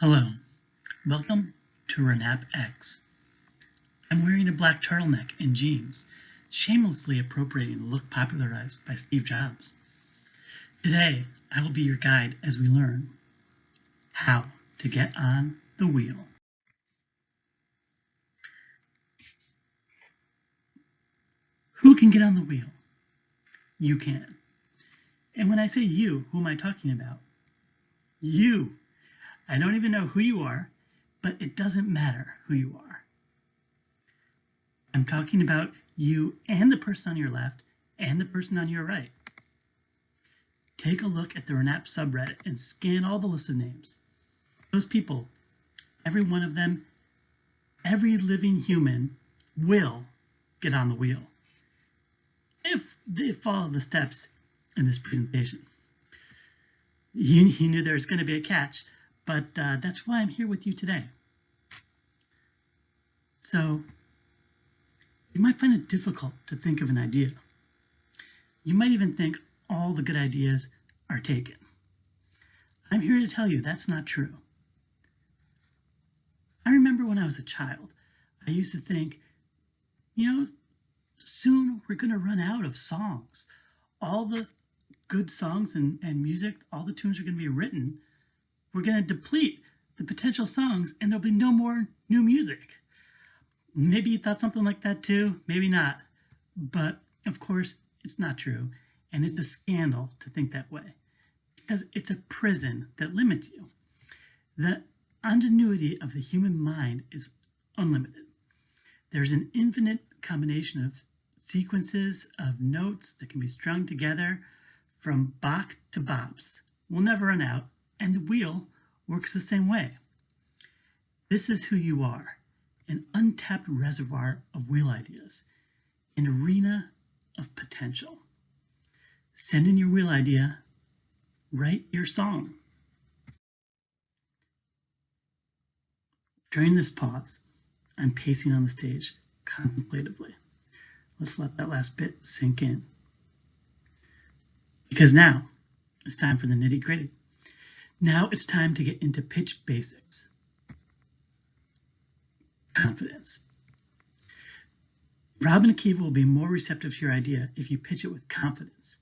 Hello, welcome to RAANAPx. I'm wearing a black turtleneck and jeans, shamelessly appropriating the look popularized by Steve Jobs. Today, I will be your guide as we learn how to get on the wheel. Who can get on the wheel? You can. And when I say you, who am I talking about? You. I don't even know who you are, but it doesn't matter who you are. I'm talking about you and the person on your left and the person on your right. Take a look at the RAANAP subreddit and scan all the list of names. Those people, every one of them, every living human will get on the wheel if they follow the steps in this presentation. You knew there was going to be a catch, but that's why I'm here with you today. So, you might find it difficult to think of an idea. You might even think all the good ideas are taken. I'm here to tell you that's not true. I remember when I was a child, I used to think, soon we're going to run out of songs. All the good songs and music, all the tunes are going to be written. We're going to deplete the potential songs and there'll be no more new music. Maybe you thought something like that too, maybe not. But of course, it's not true. And it's a scandal to think that way because it's a prison that limits you. The ingenuity of the human mind is unlimited. There's an infinite combination of sequences of notes that can be strung together from Bach to bops. We'll never run out, and the wheel works the same way. This is who you are, an untapped reservoir of wheel ideas, an arena of potential. Send in your wheel idea, write your song. During this pause, I'm pacing on the stage contemplatively. Let's let that last bit sink in. Because now it's time for the nitty-gritty. Now it's time to get into pitch basics. Confidence. Rob and Akiva will be more receptive to your idea if you pitch it with confidence.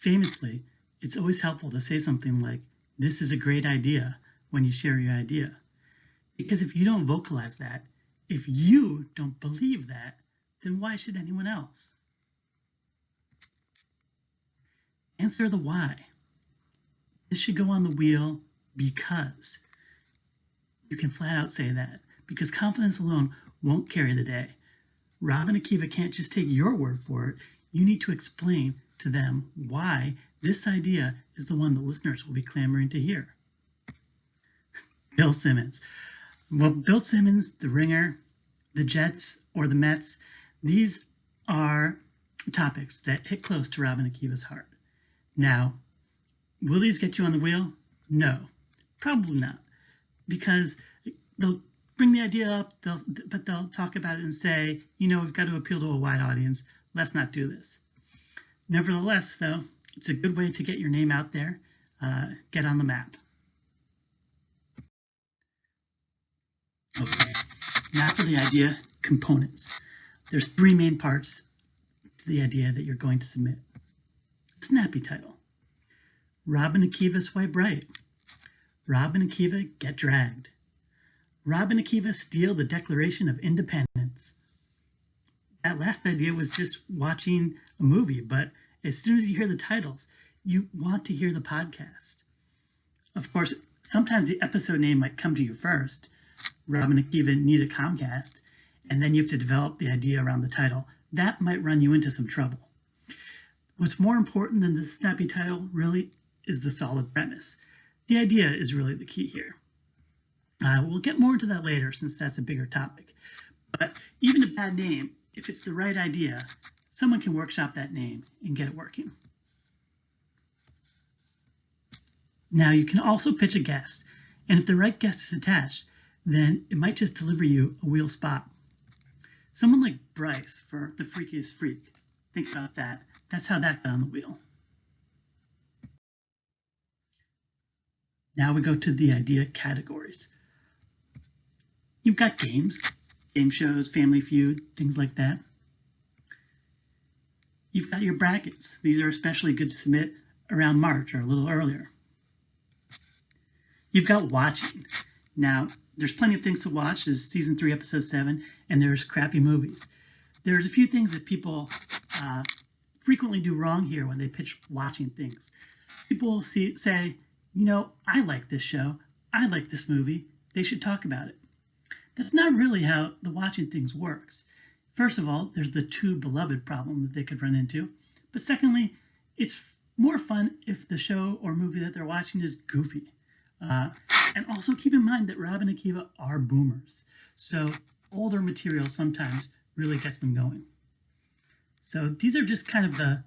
Famously, it's always helpful to say something like, "This is a great idea," when you share your idea. Because if you don't vocalize that, if you don't believe that, then why should anyone else? Answer the why. This should go on the wheel because. You can flat out say that, because confidence alone won't carry the day. Rob and Akiva can't just take your word for it. You need to explain to them why this idea is the one the listeners will be clamoring to hear. Bill Simmons. Well, Bill Simmons, the Ringer, the Jets, or the Mets, these are topics that hit close to Rob and Akiva's heart. Now, will these get you on the wheel? No, probably not, because they'll bring the idea up, but they'll talk about it and say, we've got to appeal to a wide audience. Let's not do this. Nevertheless, though, it's a good way to get your name out there, get on the map. Okay, now for the idea components. There's three main parts to the idea that you're going to submit. Snappy title. Rob and Akiva swipe right. Rob and Akiva get dragged. Rob and Akiva steal the Declaration of Independence. That last idea was just watching a movie, but as soon as you hear the titles, you want to hear the podcast. Of course, sometimes the episode name might come to you first. Rob and Akiva need a Comcast, and then you have to develop the idea around the title. That might run you into some trouble. What's more important than the snappy title really is the solid premise. The idea is really the key here. We'll get more into that later since that's a bigger topic. But even a bad name, if it's the right idea, someone can workshop that name and get it working. Now you can also pitch a guest, and if the right guest is attached, then it might just deliver you a wheel spot. Someone like Bryce for The Freakiest Freak. Think about that. That's how that got on the wheel. Now we go to the idea categories. You've got games, game shows, Family Feud, things like that. You've got your brackets. These are especially good to submit around March or a little earlier. You've got watching. Now, there's plenty of things to watch. There's season 3, episode 7, and there's crappy movies. There's a few things that people frequently do wrong here when they pitch watching things. People will say, you know, I like this show. I like this movie. They should talk about it. That's not really how the watching things works. First of all, there's the too beloved problem that they could run into. But secondly, it's more fun if the show or movie that they're watching is goofy. And also keep in mind that Rob and Akiva are boomers. So older material sometimes really gets them going. So these are just kind of the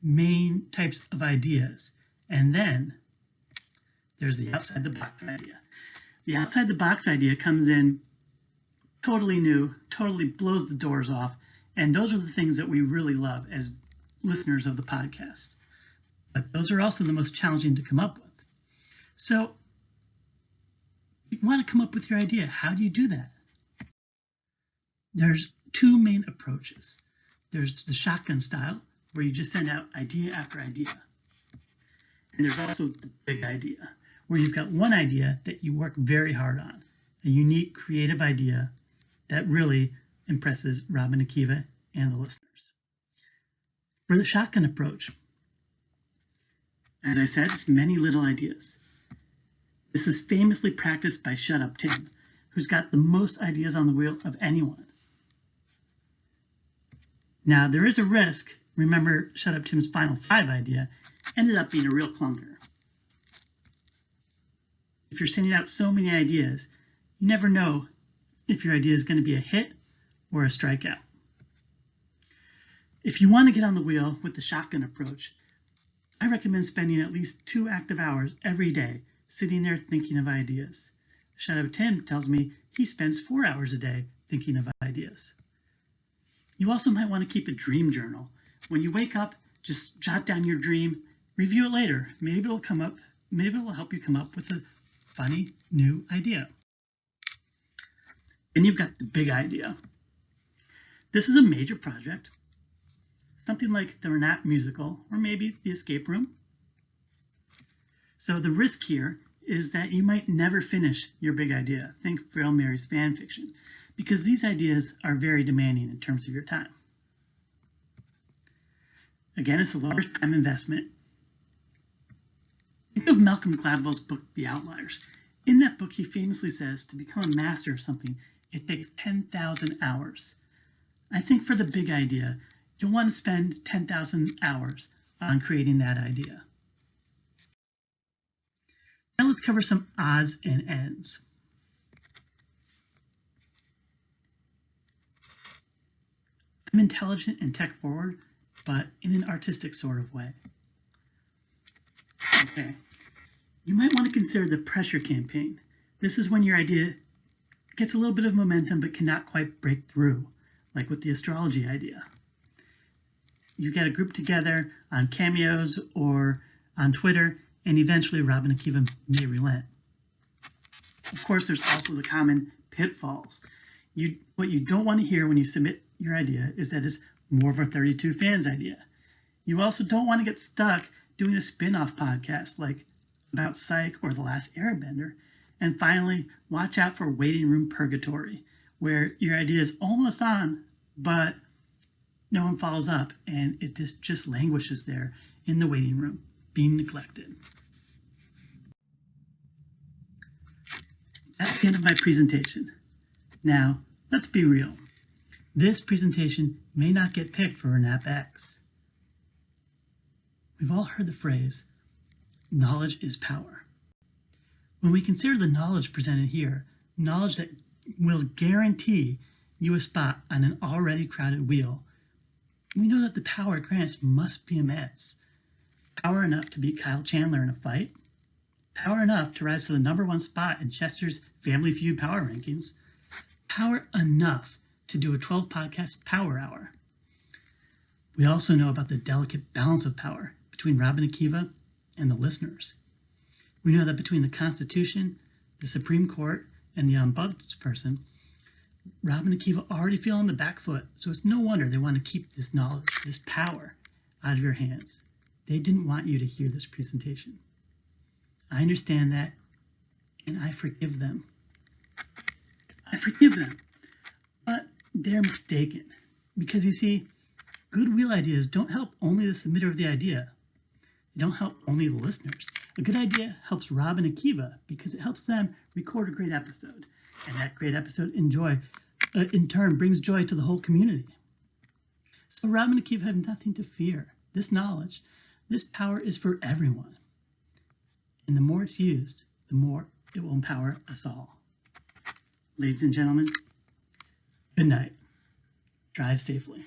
main types of ideas. And then there's the outside the box idea. The outside the box idea comes in totally new, totally blows the doors off. And those are the things that we really love as listeners of the podcast. But those are also the most challenging to come up with. So you want to come up with your idea. How do you do that? There's two main approaches. There's the shotgun style, where you just send out idea after idea. And there's also the big idea, where you've got one idea that you work very hard on, a unique, creative idea that really impresses Rob and Akiva and the listeners. For the shotgun approach, as I said, it's many little ideas. This is famously practiced by Shut Up Tim, who's got the most ideas on the wheel of anyone. Now, there is a risk. Remember, Shut Up Tim's final 5 idea ended up being a real clunker. If you're sending out so many ideas, you never know if your idea is going to be a hit or a strikeout. If you want to get on the wheel with the shotgun approach, I recommend spending at least 2 active hours every day sitting there thinking of ideas. Shut Up Tim tells me he spends 4 hours a day thinking of ideas. You also might want to keep a dream journal. When you wake up, just jot down your dream, review it later. Maybe it'll help you come up with a funny new idea. Then you've got the big idea. This is a major project, something like the RAANAP musical or maybe the escape room. So the risk here is that you might never finish your big idea. Think Frail Mary's fan fiction, because these ideas are very demanding in terms of your time. Again, it's a large time investment. Think of Malcolm Gladwell's book, The Outliers. In that book, he famously says to become a master of something, it takes 10,000 hours. I think for the big idea, you'll want to spend 10,000 hours on creating that idea. Now let's cover some odds and ends. I'm intelligent and tech forward, but in an artistic sort of way. Okay, you might want to consider the pressure campaign. This is when your idea gets a little bit of momentum but cannot quite break through, like with the astrology idea. You get a group together on Cameos or on Twitter, and eventually Rob and Akiva may relent. Of course, there's also the common pitfalls. What you don't want to hear when you submit your idea is that it's more of a 32 fans idea. You also don't want to get stuck doing a spin-off podcast like About Psych or The Last Airbender. And finally, watch out for waiting room purgatory, where your idea is almost on, but no one follows up, and it just languishes there in the waiting room, being neglected. That's the end of my presentation. Now, let's be real. This presentation may not get picked for RAANAPx. We've all heard the phrase, knowledge is power. When we consider the knowledge presented here, knowledge that will guarantee you a spot on an already crowded wheel, we know that the power it grants must be immense. Power enough to beat Kyle Chandler in a fight, power enough to rise to the #1 spot in Chester's Family Feud power rankings, power enough to do a 12 podcast power hour. We also know about the delicate balance of power between Rob and Akiva and the listeners. We know that between the Constitution, the Supreme Court, and the Ombudsperson, Rob and Akiva already feel on the back foot, so it's no wonder they want to keep this knowledge, this power, out of your hands. They didn't want you to hear this presentation. I understand that, and I forgive them. I forgive them, but they're mistaken. Because you see, goodwill ideas don't help only the submitter of the idea. They don't help only the listeners. A good idea helps Rob and Akiva because it helps them record a great episode. And that great episode in turn brings joy to the whole community. So Rob and Akiva have nothing to fear. This knowledge, this power is for everyone. And the more it's used, the more it will empower us all. Ladies and gentlemen, good night. Drive safely.